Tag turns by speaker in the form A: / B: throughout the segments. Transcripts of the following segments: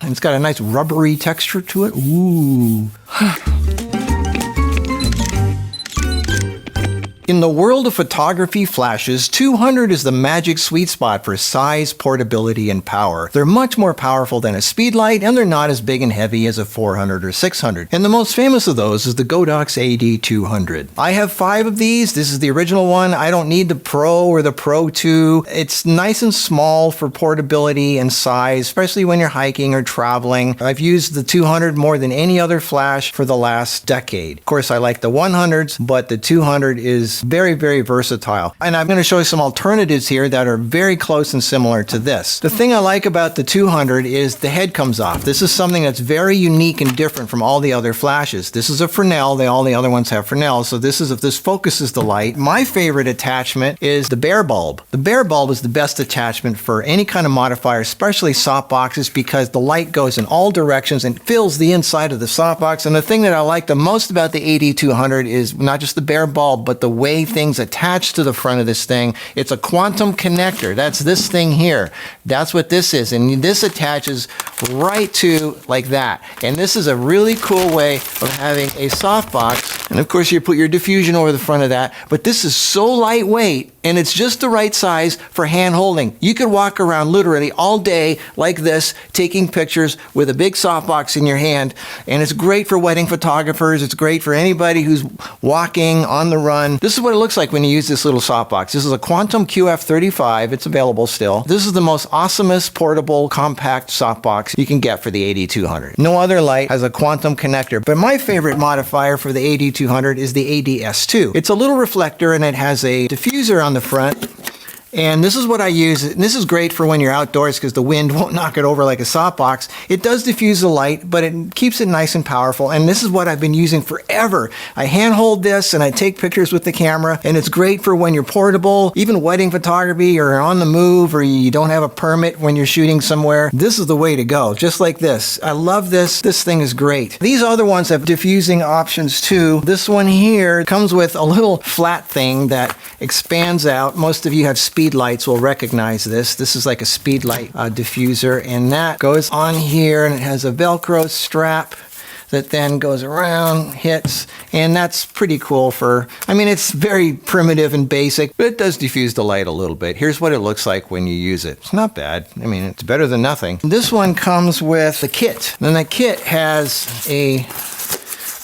A: and it's got a nice rubbery texture to it. Ooh. In the world of photography flashes, 200 is the magic sweet spot for size, portability, and power. They're much more powerful than a speedlight, and they're not as big and heavy as a 400 or 600. And the most famous of those is the Godox AD200. I have 5 of these. This is the original one. I don't need the Pro or the Pro 2. It's nice and small for portability and size, especially when you're hiking or traveling. I've used the 200 more than any other flash for the last decade. Of course, I like the 100s, but the 200 is very, very versatile. And I'm going to show you some alternatives here that are very close and similar to this. The thing I like about the 200 is the head comes off. This is something that's very unique and different from all the other flashes. This is a Fresnel. All the other ones have Fresnel. So this is if this focuses the light. My favorite attachment is the bare bulb. The bare bulb is the best attachment for any kind of modifier, especially softboxes, because the light goes in all directions and fills the inside of the softbox. And the thing that I like the most about the AD200 is not just the bare bulb, but the way things attach to the front of this thing. It's a quantum connector. That's this thing here. That's what this is. And this attaches right to like that. And this is a really cool way of having a softbox. And of course you put your diffusion over the front of that. But this is so lightweight and it's just the right size for hand holding. You could walk around literally all day like this, taking pictures with a big softbox in your hand. And it's great for wedding photographers. It's great for anybody who's walking on the run. This is what it looks like when you use this little softbox. This is a Quantum QF35. It's available still. This is the most awesomest portable compact softbox you can get for the AD200. No other light has a quantum connector, but my favorite modifier for the AD200 is the ADS2. It's a little reflector and it has a diffuser on the front. And this is what I use. And this is great for when you're outdoors because the wind won't knock it over like a softbox. It does diffuse the light, but it keeps it nice and powerful. And this is what I've been using forever. I hand hold this and I take pictures with the camera. And it's great for when you're portable, even wedding photography or on the move or you don't have a permit when you're shooting somewhere. This is the way to go, just like this. I love this. This thing is great. These other ones have diffusing options too. This one here comes with a little flat thing that expands out. Most of you have speed lights will recognize this. This is like a speed light diffuser, and that goes on here and it has a Velcro strap that then goes around, hits, and that's pretty cool for, I mean, it's very primitive and basic, but it does diffuse the light a little bit. Here's what it looks like when you use it. It's not bad. I mean, it's better than nothing. This one comes with the kit. And the kit has a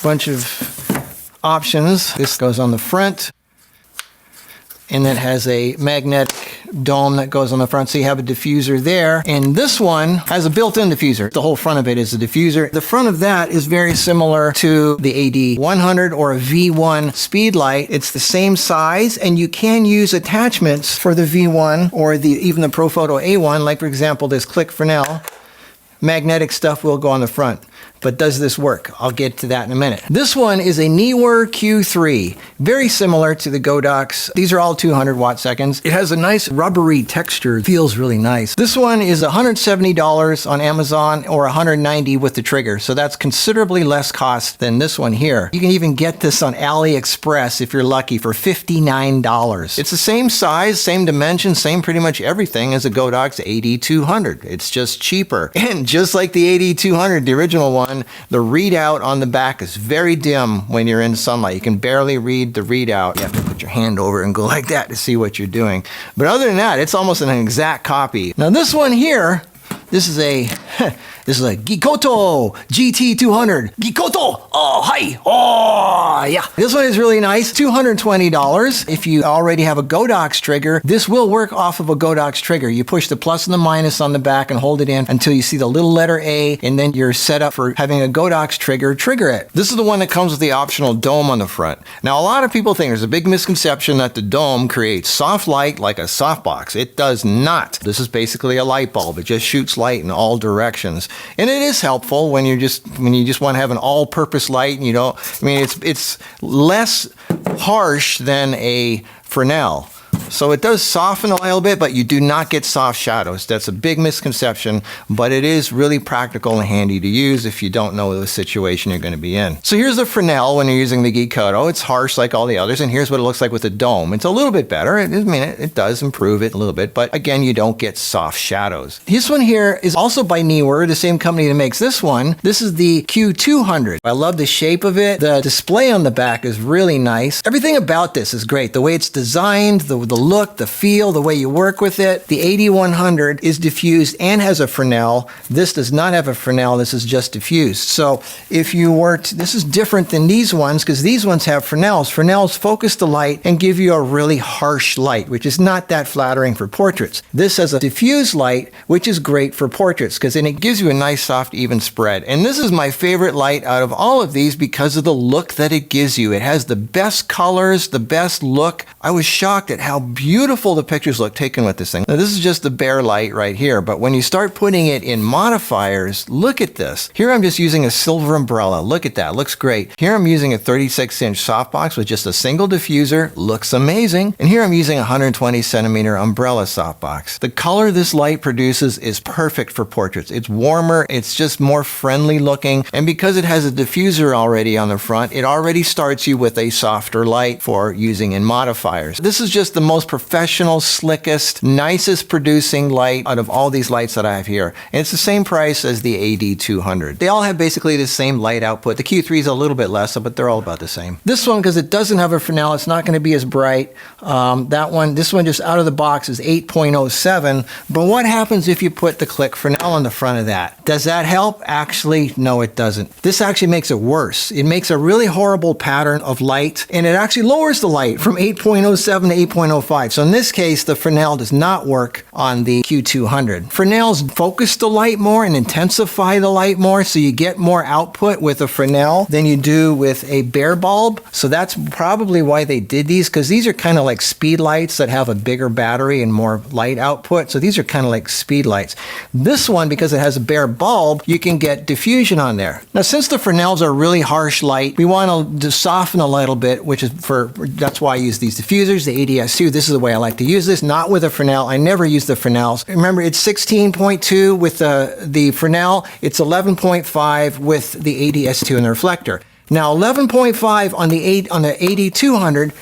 A: bunch of options. This goes on the front. And it has a magnetic dome that goes on the front, so you have a diffuser there. And this one has a built-in diffuser. The whole front of it is a diffuser. The front of that is very similar to the AD100 or a V1 speedlight. It's the same size, and you can use attachments for the V1 or even the Profoto A1, like for example this Click Fresnel. Magnetic stuff will go on the front. But does this work? I'll get to that in a minute. This one is a Neewer Q3, very similar to the Godox. These are all 200 watt seconds. It has a nice rubbery texture. It feels really nice. This one is $170 on Amazon or $190 with the trigger. So that's considerably less cost than this one here. You can even get this on AliExpress if you're lucky for $59. It's the same size, same dimension, same pretty much everything as a Godox AD200. It's just cheaper. And just like the AD200, the original one, the readout on the back is very dim when you're in sunlight. You can barely read the readout. You have to put your hand over it and go like that to see what you're doing. But other than that, it's almost an exact copy. Now this one here, this is a Geekoto GT200. Geekoto! Oh, hi! Oh, yeah. This one is really nice. $220. If you already have a Godox trigger, this will work off of a Godox trigger. You push the plus and the minus on the back and hold it in until you see the little letter A, and then you're set up for having a Godox trigger it. This is the one that comes with the optional dome on the front. Now, a lot of people think there's a big misconception that the dome creates soft light like a softbox. It does not. This is basically a light bulb. It just shoots light in all directions. And it is helpful when you just want to have an all-purpose light and you don't, I mean, it's less harsh than a Fresnel. So it does soften a little bit, but you do not get soft shadows. That's a big misconception, but it is really practical and handy to use if you don't know the situation you're going to be in. So here's the Fresnel when you're using the Geekoto. It's harsh like all the others, and here's what it looks like with the dome. It's a little bit better. It does improve it a little bit, but again, you don't get soft shadows. This one here is also by Neewer, the same company that makes this one. This is the Q200. I love the shape of it. The display on the back is really nice. Everything about this is great. The way it's designed, the look, the feel, the way you work with it. The AD100 is diffused and has a Fresnel. This does not have a Fresnel. This is just diffused. So if you were to, this is different than these ones because these ones have Fresnels. Fresnels focus the light and give you a really harsh light, which is not that flattering for portraits. This has a diffused light, which is great for portraits because then it gives you a nice, soft, even spread. And this is my favorite light out of all of these because of the look that it gives you. It has the best colors, the best look. I was shocked at how beautiful the pictures look taken with this thing. Now, this is just the bare light right here, but when you start putting it in modifiers, look at this. Here I'm just using a silver umbrella. Look at that. Looks great. Here I'm using a 36-inch softbox with just a single diffuser. Looks amazing. And here I'm using a 120 centimeter umbrella softbox. The color this light produces is perfect for portraits. It's warmer. It's just more friendly looking. And because it has a diffuser already on the front, it already starts you with a softer light for using in modifiers. This is just the most professional, slickest, nicest producing light out of all these lights that I have here. And it's the same price as the AD200. They all have basically the same light output. The Q3 is a little bit less, but they're all about the same. This one, because it doesn't have a Fresnel, it's not going to be as bright. This one just out of the box is 8.07. But what happens if you put the click Fresnel on the front of that? Does that help? Actually, no, it doesn't. This actually makes it worse. It makes a really horrible pattern of light, and it actually lowers the light from 8.07 to 8.05. So in this case, the Fresnel does not work on the Q200. Fresnels focus the light more and intensify the light more, so you get more output with a Fresnel than you do with a bare bulb. So that's probably why they did these, because these are kind of like speed lights that have a bigger battery and more light output. So these are kind of like speed lights. This one, because it has a bare bulb, you can get diffusion on there. Now, since the Fresnels are really harsh light, we want to soften a little bit, that's why I use these diffusers, the ADS2. This is the way I like to use this, not with a Fresnel. I never use the Fresnels. Remember, it's 16.2 with the Fresnel. It's 11.5 with the ADS2 and the reflector. Now, 11.5 on the AD200,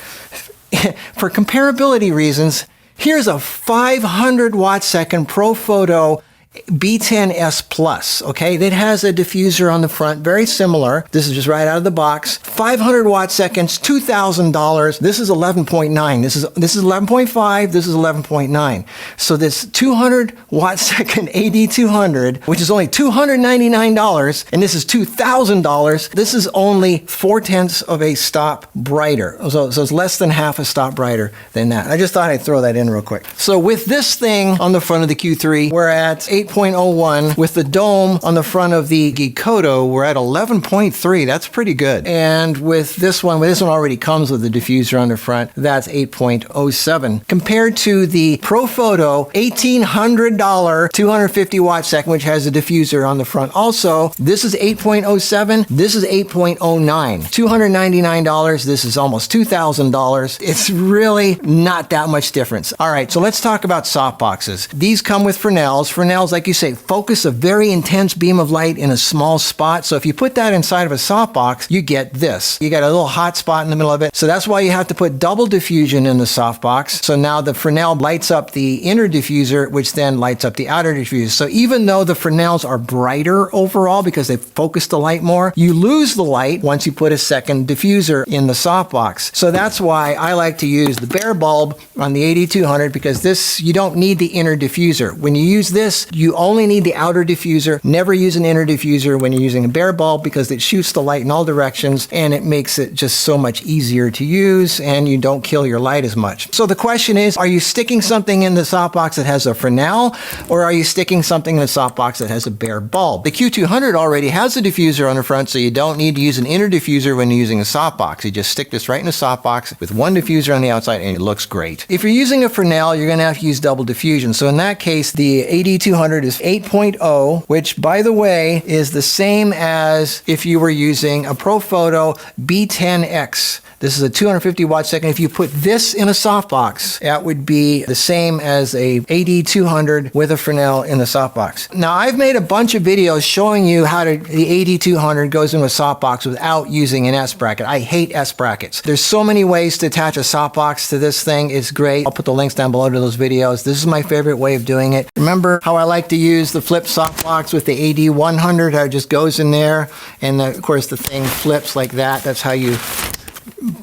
A: for comparability reasons, here's a 500 watt second Profoto B10S Plus, okay? That has a diffuser on the front, very similar. This is just right out of the box. 500 watt seconds, $2,000. This is 11.9. This is 11.5. This is 11.9. So this 200 watt second AD200, which is only $299, and this is $2,000. This is only 4/10 of a stop brighter. So it's less than half a stop brighter than that. I just thought I'd throw that in real quick. So with this thing on the front of the Q3, we're at 8.01. With the dome on the front of the Geekoto, we're at 11.3. That's pretty good. And with this one already comes with the diffuser on the front. That's 8.07. Compared to the Profoto $1,800 250 watt second, which has a diffuser on the front also, this is 8.07. This is 8.09. $299. This is almost $2,000. It's really not that much difference. All right, so let's talk about softboxes. These come with Fresnels. Fresnels, like you say, focus a very intense beam of light in a small spot. So if you put that inside of a softbox, you get this. You got a little hot spot in the middle of it. So that's why you have to put double diffusion in the softbox. So now the Fresnel lights up the inner diffuser, which then lights up the outer diffuser. So even though the Fresnels are brighter overall because they focus the light more, you lose the light once you put a second diffuser in the softbox. So that's why I like to use the bare bulb on the AD200, because this, you don't need the inner diffuser. When you use this, you only need the outer diffuser. Never use an inner diffuser when you're using a bare bulb, because it shoots the light in all directions and it makes it just so much easier to use, and you don't kill your light as much. So the question is, are you sticking something in the softbox that has a Fresnel, or are you sticking something in the softbox that has a bare bulb? The Q200 already has a diffuser on the front, so you don't need to use an inner diffuser when you're using a softbox. You just stick this right in the softbox with one diffuser on the outside and it looks great. If you're using a Fresnel, you're going to have to use double diffusion. So in that case, the AD200 AD200 is 8.0, which, by the way, is the same as if you were using a Profoto B10X. This is a 250 watt second. If you put this in a softbox, that would be the same as a AD200 with a Fresnel in the softbox. Now, I've made a bunch of videos showing you how the AD200 goes into a softbox without using an S bracket. I hate S brackets. There's so many ways to attach a softbox to this thing. It's great. I'll put the links down below to those videos. This is my favorite way of doing it. Remember how I like to use the flip softbox with the AD100? How it just goes in there, and of course the thing flips like that. That's how you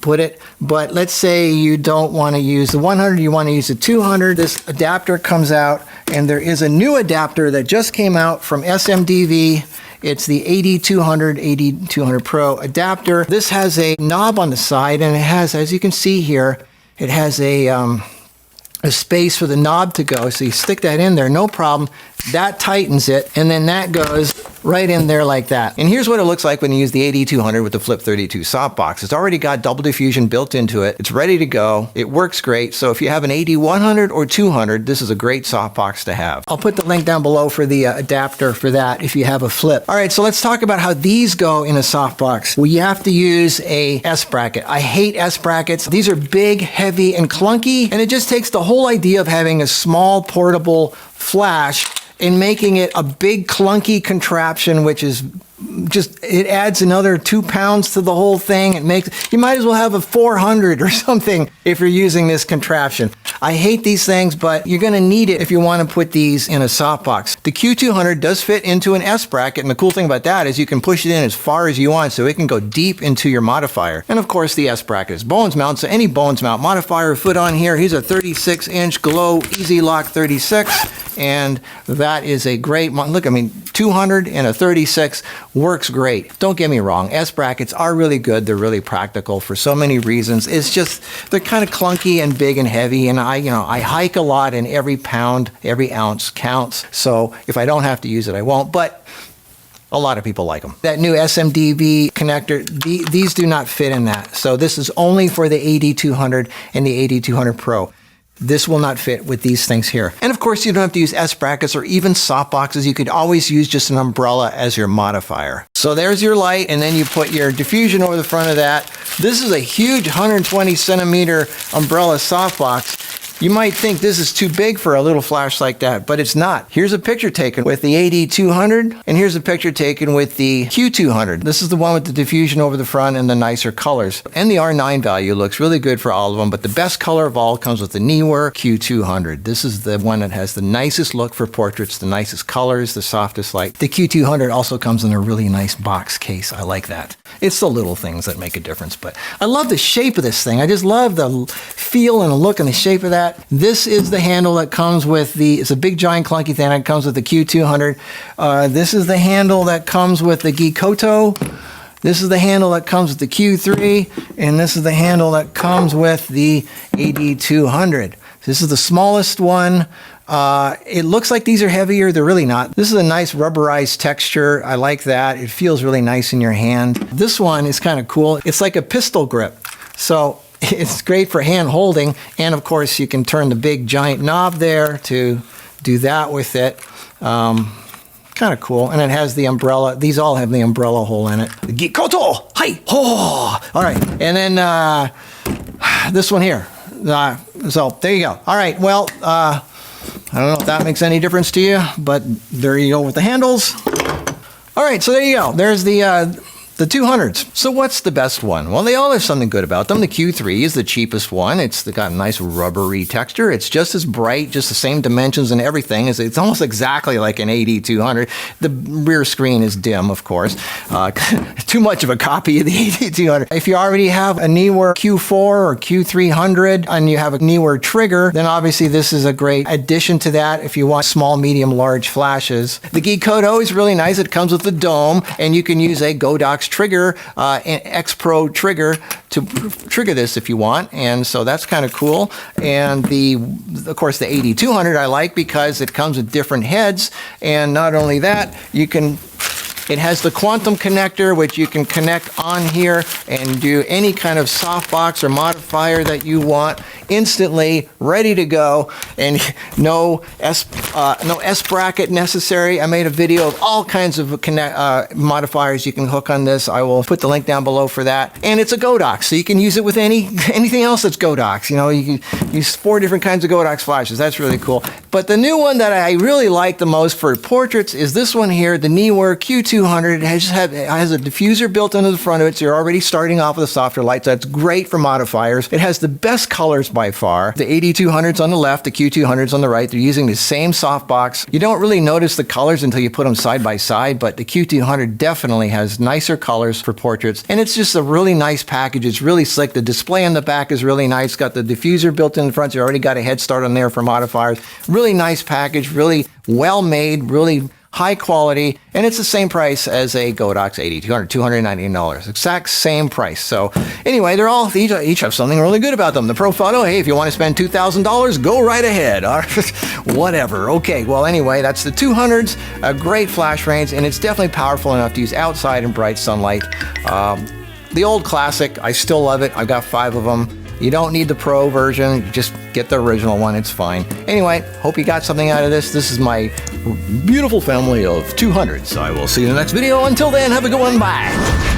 A: put it. But let's say you don't want to use the 100, you want to use the 200. This adapter comes out, and there is a new adapter that just came out from SMDV. It's the AD200, AD200 Pro adapter. This has a knob on the side, and it has, as you can see here, it has a space for the knob to go. So you stick that in there, no problem. That tightens it, and then that goes right in there like that. And here's what it looks like when you use the AD200 with the Flip 32 softbox. It's already got double diffusion built into it. It's ready to go. It works great. So if you have an AD100 or 200, this is a great softbox to have. I'll put the link down below for the adapter for that if you have a flip. All right, so let's talk about how these go in a softbox. Well, you have to use a S bracket. I hate S brackets. These are big, heavy, and clunky, and it just takes the whole idea of having a small portable flash and making it a big clunky contraption, which is just, it adds another 2 pounds to the whole thing. It makes, you might as well have a 400 or something if you're using this contraption. I hate these things, but you're going to need it if you want to put these in a softbox. The Q200 does fit into an S bracket, and the cool thing about that is you can push it in as far as you want, so it can go deep into your modifier. And of course, the S bracket is bones mount, so any bones mount modifier foot on here. Here's a 36-inch Glow Easy Lock 36, and that is a great, look, I mean, 200 and a 36 works great. Don't get me wrong, S brackets are really good. They're really practical for so many reasons. It's just, they're kind of clunky and big and heavy, and I hike a lot, and every pound, every ounce counts. So if I don't have to use it, I won't, but a lot of people like them. That new SMDV connector, these do not fit in that. So this is only for the AD200 and the AD200 Pro. This will not fit with these things here. And of course, you don't have to use S brackets or even softboxes. You could always use just an umbrella as your modifier. So there's your light, and then you put your diffusion over the front of that. This is a huge 120 centimeter umbrella softbox. You might think this is too big for a little flash like that, but it's not. Here's a picture taken with the AD200, and here's a picture taken with the Q200. This is the one with the diffusion over the front and the nicer colors. And the R9 value looks really good for all of them, but the best color of all comes with the Neewer Q200. This is the one that has the nicest look for portraits, the nicest colors, the softest light. The Q200 also comes in a really nice box case. I like that. It's the little things that make a difference, but I love the shape of this thing. I just love the feel and the look and the shape of that. This is the handle that comes with the, it's a big giant clunky thing that comes with the Q200. This is the handle that comes with the Geekoto. This is the handle that comes with the Q3, and this is the handle that comes with the AD200. This is the smallest one. It looks like these are heavier. They're really not. This is a nice rubberized texture. I like that. It feels really nice in your hand. This one is kind of cool. It's like a pistol grip. So it's great for hand holding. And of course, you can turn the big giant knob there to do that with it. Kind of cool. And it has the umbrella. These all have the umbrella hole in it. The Geekoto! Hi! Oh! All right. And then this one here. So there you go. All right. Well, I don't know if that makes any difference to you, but there you go with the handles. All right, so there you go. There's the 200s. So what's the best one? Well, they all have something good about them. The Q3 is the cheapest one. It's got a nice rubbery texture. It's just as bright, just the same dimensions and everything. It's almost exactly like an AD200. The rear screen is dim, of course. Too much of a copy of the AD200. If you already have a Neewer Q4 or Q300 and you have a Neewer trigger, then obviously this is a great addition to that if you want small, medium, large flashes. The Geekoto is really nice. It comes with the dome, and you can use a Godox trigger, an XPro trigger to trigger this if you want, and so that's kind of cool. And of course the AD200 I like because it comes with different heads, and not only that, you can It has the quantum connector, which you can connect on here and do any kind of softbox or modifier that you want instantly, ready to go, and no S bracket necessary. I made a video of all kinds of modifiers you can hook on this. I will put the link down below for that. And it's a Godox, so you can use it with anything else that's Godox. You know, you can use 4 different kinds of Godox flashes. That's really cool. But the new one that I really like the most for portraits is this one here, the Neewer Q200. It has a diffuser built into the front of it, so you're already starting off with a softer light, so that's great for modifiers. It has the best colors by far. The AD200's on the left, the Q200's on the right. They're using the same softbox. You don't really notice the colors until you put them side by side, but the Q200 definitely has nicer colors for portraits, and it's just a really nice package. It's really slick. The display on the back is really nice. It's got the diffuser built in the front, so you already got a head start on there for modifiers. Really nice package, really well made, really high quality, and it's the same price as a Godox AD200, $299. Exact same price. So anyway, they're all each have something really good about them. The Profoto, hey, if you want to spend $2,000, go right ahead. Whatever. Okay, well anyway, that's the 200s, a great flash range, and it's definitely powerful enough to use outside in bright sunlight. The old classic, I still love it. I've got 5 of them. You don't need the Pro version, just get the original one, it's fine. Anyway, hope you got something out of this. This is my beautiful family of 200s. I will see you in the next video. Until then, have a good one, bye.